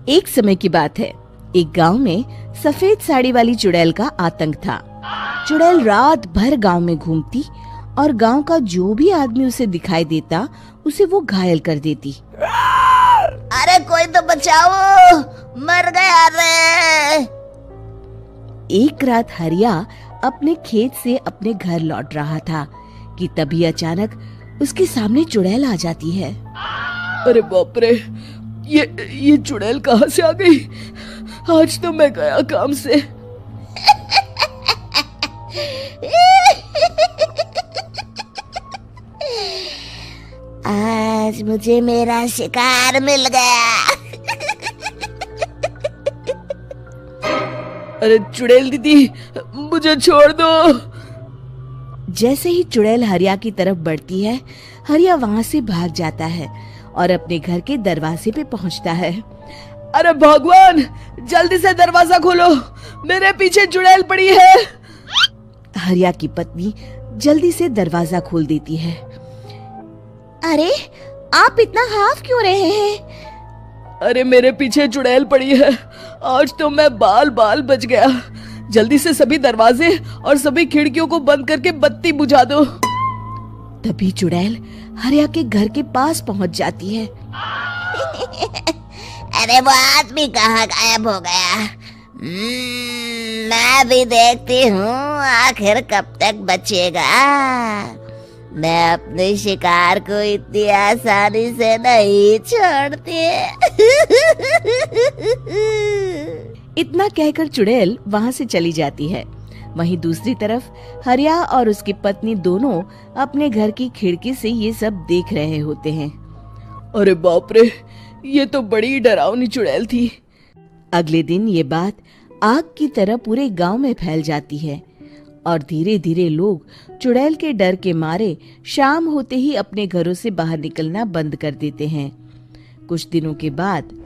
एक समय की बात है। एक गांव में सफेद साड़ी वाली चुड़ैल का आतंक था। चुड़ैल रात भर गांव में घूमती और गांव का जो भी आदमी उसे दिखाई देता उसे वो घायल कर देती। अरे कोई तो बचाओ, मर गया रे। एक रात हरिया अपने खेत से अपने घर लौट रहा था कि तभी अचानक उसके सामने चुड़ैल आ जाती है। अरे बाप रे, ये चुड़ैल कहाँ से आ गई? आज तो मैं गया काम से। आज मुझे मेरा शिकार मिल गया। अरे चुड़ैल दीदी, मुझे छोड़ दो। जैसे ही चुड़ैल हरिया की तरफ बढ़ती है, हरिया वहाँ से भाग जाता है और अपने घर के दरवाजे पे पहुँचता है। अरे भगवान, जल्दी से दरवाजा खोलो, मेरे पीछे चुड़ैल पड़ी है। हरिया की पत्नी जल्दी से दरवाजा खोल देती है। अरे आप इतना हाफ क्यों रहे हैं? अरे मेरे पीछे चुड़ैल पड़ी है, आज तो मैं बाल बाल बच गया। जल्दी से सभी दरवाजे और सभी खिड़कियों को बंद करके बत्ती बुझा दो। तभी चुड़ैल हरिया के घर के पास पहुंच जाती है। अरे वो आदमी कहाँ गायब हो गया? मैं भी देखती हूँ आखिर कब तक बचेगा। मैं अपने शिकार को इतनी आसानी से नहीं छोड़ती। इतना कहकर चुड़ैल वहाँ से चली जाती है। वहीं दूसरी तरफ हरिया और उसकी पत्नी दोनों अपने घर की खिड़की से ये सब देख रहे होते हैं। अरे बाप रे, ये तो बड़ी डरावनी चुड़ैल थी। अगले दिन ये बात आग की तरह पूरे गांव में फैल जाती है और धीरे धीरे लोग चुड़ैल के डर के मारे शाम होते ही अपने घरों से बाहर निकलना बंद कर देते हैं। कुछ दिनों के बाद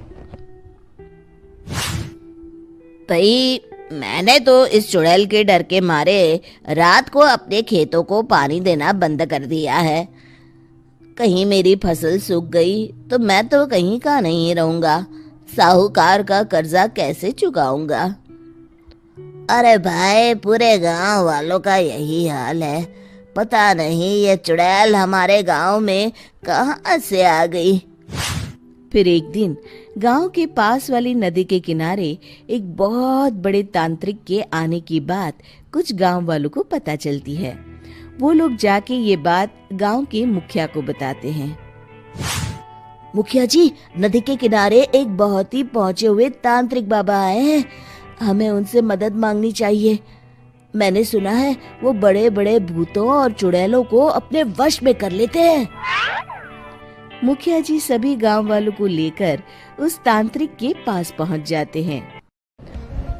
भाई, मैंने तो इस चुड़ैल के डर के मारे रात को अपने खेतों को पानी देना बंद कर दिया है। कहीं मेरी फसल सूख गई तो मैं तो कहीं का नहीं रहूंगा। साहूकार का कर्जा कैसे चुकाऊंगा? अरे भाई, पूरे गांव वालों का यही हाल है। पता नहीं ये चुड़ैल हमारे गांव में कहां से आ गई। फिर एक दिन गांव के पास वाली नदी के किनारे एक बहुत बड़े तांत्रिक के आने की बात कुछ गांव वालों को पता चलती है। वो लोग जाके ये बात गांव के मुखिया को बताते हैं। मुखिया जी, नदी के किनारे एक बहुत ही पहुंचे हुए तांत्रिक बाबा आए हैं। हमें उनसे मदद मांगनी चाहिए। मैंने सुना है वो बड़े बड़े भूतों और चुड़ैलों को अपने वश में कर लेते हैं। मुखिया जी सभी गांव वालों को लेकर उस तांत्रिक के पास पहुंच जाते हैं।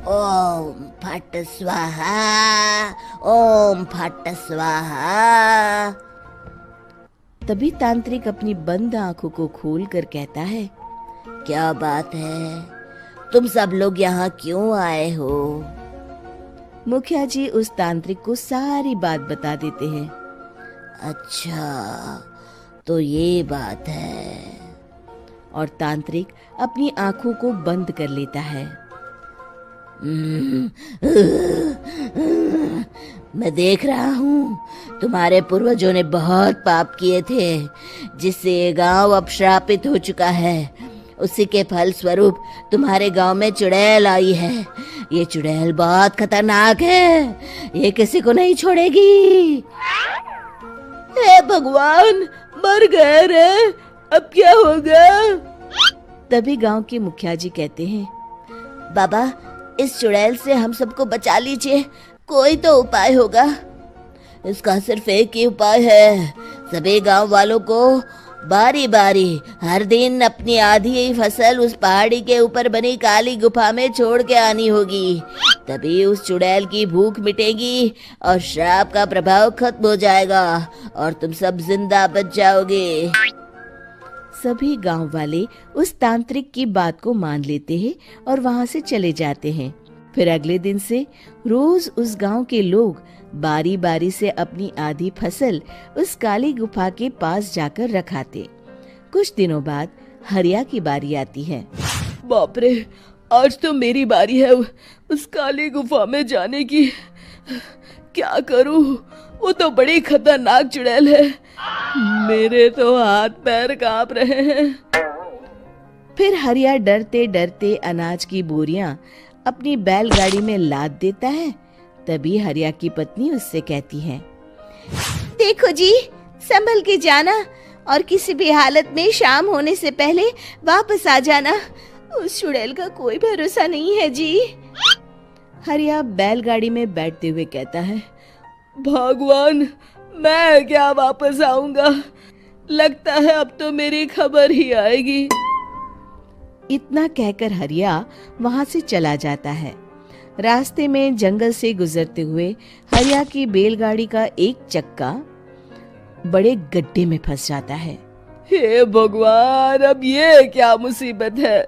ओम फट स्वाहा, ओम फट स्वाहा। तभी तांत्रिक अपनी बंद आंखों को खोलकर कहता है, क्या बात है? तुम सब लोग यहाँ क्यों आए हो? मुखिया जी उस तांत्रिक को सारी बात बता देते हैं। अच्छा, तो ये बात है। और तांत्रिक अपनी आंखों को बंद कर लेता है। मैं देख रहा हूँ तुम्हारे पूर्वजों ने बहुत पाप किए थे, जिससे ये गांव अब श्रापित हो चुका है। उसी के फल स्वरूप तुम्हारे गांव में चुड़ैल आई है। ये चुड़ैल बहुत खतरनाक है, ये किसी को नहीं छोड़ेगी। हे भगवान, मर गए रे, अब क्या होगा? तभी गांव के मुखिया जी कहते हैं, बाबा, इस चुड़ैल से हम सबको बचा लीजिए। कोई तो उपाय होगा। इसका सिर्फ एक ही उपाय है। सभी गांव वालों को बारी बारी हर दिन अपनी आधी फसल उस पहाड़ी के ऊपर बनी काली गुफा में छोड़ के आनी होगी। तभी उस चुड़ैल की भूख मिटेगी और श्राप का प्रभाव खत्म हो जाएगा और तुम सब जिंदा बच जाओगे। सभी गांव वाले उस तांत्रिक की बात को मान लेते हैं और वहां से चले जाते हैं। फिर अगले दिन से रोज उस गांव के लोग बारी बारी से अपनी आधी फसल उस काली गुफा के पास जाकर रखाते। कुछ दिनों बाद हरिया की बारी आती है। बाप रे, आज तो मेरी बारी है उस काली गुफा में जाने की। क्या करूं, वो तो बड़ी खतरनाक चुड़ैल है। मेरे तो हाथ पैर कांप रहे हैं। फिर हरिया डरते डरते अनाज की बोरियां अपनी बैलगाड़ी में लाद देता है। तभी हरिया की पत्नी उससे कहती है, देखो जी, संभल के जाना और किसी भी हालत में शाम होने से पहले वापस आ जाना। उस चुड़ैल का कोई भरोसा नहीं है जी। हरिया बैलगाड़ी में बैठते हुए कहता है, भगवान, मैं क्या वापस आऊंगा? लगता है अब तो मेरी खबर ही आएगी। इतना कहकर हरिया वहां से चला जाता है। रास्ते में जंगल से गुजरते हुए हरिया की बैलगाड़ी का एक चक्का बड़े गड्ढे में फंस जाता है। हे भगवान, अब ये क्या मुसीबत है?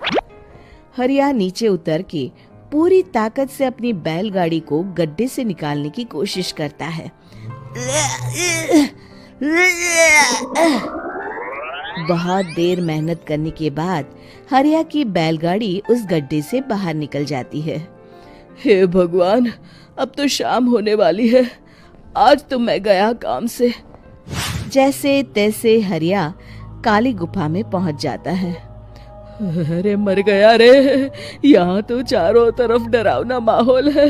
हरिया नीचे उतर के पूरी ताकत से अपनी बैलगाड़ी को गड्ढे से निकालने की कोशिश करता है। बहुत देर मेहनत करने के बाद हरिया की बैलगाड़ी उस गड्ढे से बाहर निकल जाती है। हे भगवान, अब तो शाम होने वाली है। आज तो मैं गया काम से। जैसे तैसे हरिया काली गुफा में पहुंच जाता है। अरे मर गया रे, यहाँ तो चारों तरफ डरावना माहौल है।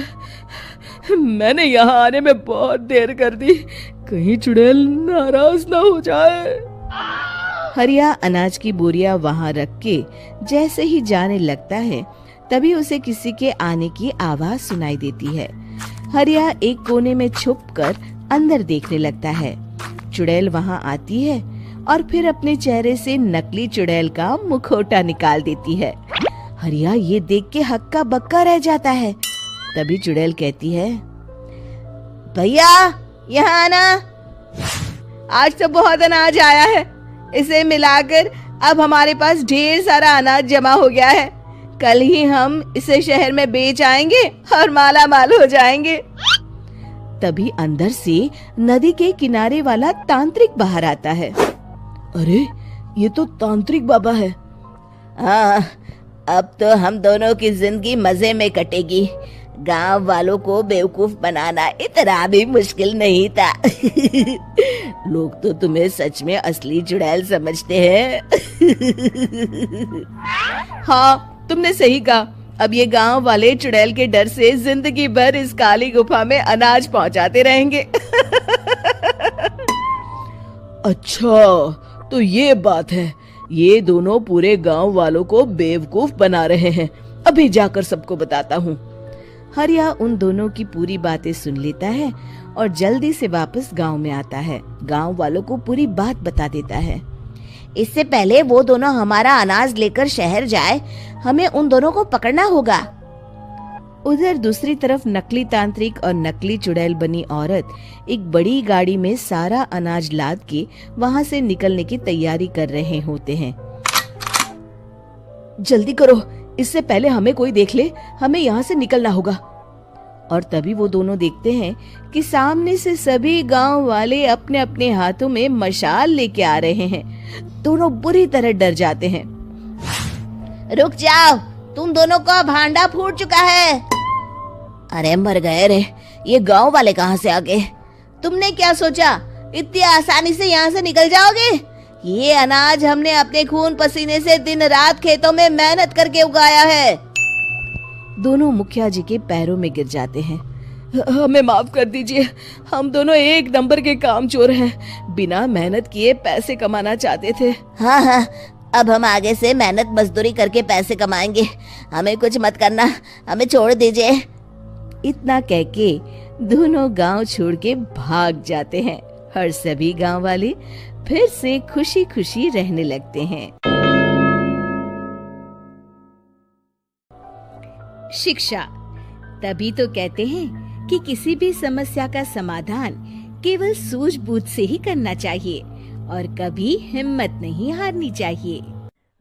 मैंने यहाँ आने में बहुत देर कर दी, कहीं चुड़ैल नाराज ना हो जाए। हरिया अनाज की बोरिया वहां रख के जैसे ही जाने लगता है, तभी उसे किसी के आने की आवाज सुनाई देती है। हरिया एक कोने में छुपकर अंदर देखने लगता है। चुड़ैल वहां आती है और फिर अपने चेहरे से नकली चुड़ैल का मुखौटा निकाल देती है। हरिया ये देख के हक्का बक्का रह जाता है। तभी चुड़ैल कहती है, भैया यहाँ आना। आज तो बहुत अनाज आया है, इसे मिलाकर अब हमारे पास ढेर सारा अनाज जमा हो गया है। कल ही हम इसे शहर में बेच आएंगे और माला माल हो जाएंगे। तभी अंदर से नदी के किनारे वाला तांत्रिक बाहर आता है। अरे, ये तो तांत्रिक बाबा है। हाँ, अब तो हम दोनों की जिंदगी मजे में कटेगी। गांव वालों को बेवकूफ बनाना इतना भी मुश्किल नहीं था। लोग तो तुम्हें सच में असली चुड़ैल समझते हैं। हाँ, तुमने सही कहा। अब ये गांव वाले चुड़ैल के डर से जिंदगी भर इस काली गुफा में अनाज पहुंचाते रहेंगे। अच्छा, तो ये बात है। ये दोनों पूरे गांव वालों को बेवकूफ बना रहे हैं। अभी जाकर सबको बताता हूँ। हरिया उन दोनों की पूरी बातें सुन लेता है और जल्दी से वापस गांव में आता है। गांव वालों को पूरी बात बता देता है। इससे पहले वो दोनों हमारा अनाज लेकर शहर जाए, हमें उन दोनों को पकड़ना होगा। उधर दूसरी तरफ नकली तांत्रिक और नकली चुड़ैल बनी औरत एक बड़ी गाड़ी में सारा अनाज लाद के वहां से निकलने की तैयारी कर रहे होते हैं। जल्दी करो, इससे पहले हमें कोई देख ले। हमें यहाँ से निकलना होगा। और तभी वो दोनों देखते हैं कि सामने से सभी गांव वाले अपने अपने हाथों में मशाल लेके आ रहे हैं। दोनों बुरी तरह डर जाते हैं। रुक जाओ, तुम दोनों का भांडा फूट चुका है। अरे मर गए रे, ये गांव वाले कहाँ से आ गए? तुमने क्या सोचा इतनी आसानी से यहाँ से निकल जाओगे? ये अनाज हमने अपने खून पसीने से दिन रात खेतों में मेहनत करके उगाया है। दोनों मुखिया जी के पैरों में गिर जाते हैं। हमें माफ कर दीजिए, हम दोनों एक नंबर के कामचोर हैं। बिना मेहनत किए पैसे कमाना चाहते थे। हाँ हाँ, अब हम आगे से मेहनत मजदूरी करके पैसे कमाएंगे। हमें कुछ मत करना, हमें छोड़ दीजिए। इतना कह के दोनों गांव छोड़ के भाग जाते हैं और सभी गांव वाले फिर से खुशी खुशी रहने लगते हैं। शिक्षा, तभी तो कहते हैं कि किसी भी समस्या का समाधान केवल सूझबूझ से ही करना चाहिए और कभी हिम्मत नहीं हारनी चाहिए।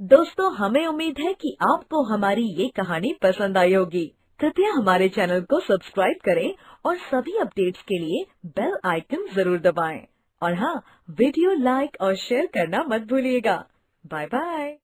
दोस्तों, हमें उम्मीद है कि आपको हमारी ये कहानी पसंद आई होगी। कृपया हमारे चैनल को सब्सक्राइब करें और सभी अपडेट्स के लिए बेल आइकन जरूर दबाएं। और हाँ, वीडियो लाइक और शेयर करना मत भूलिएगा। Bye bye.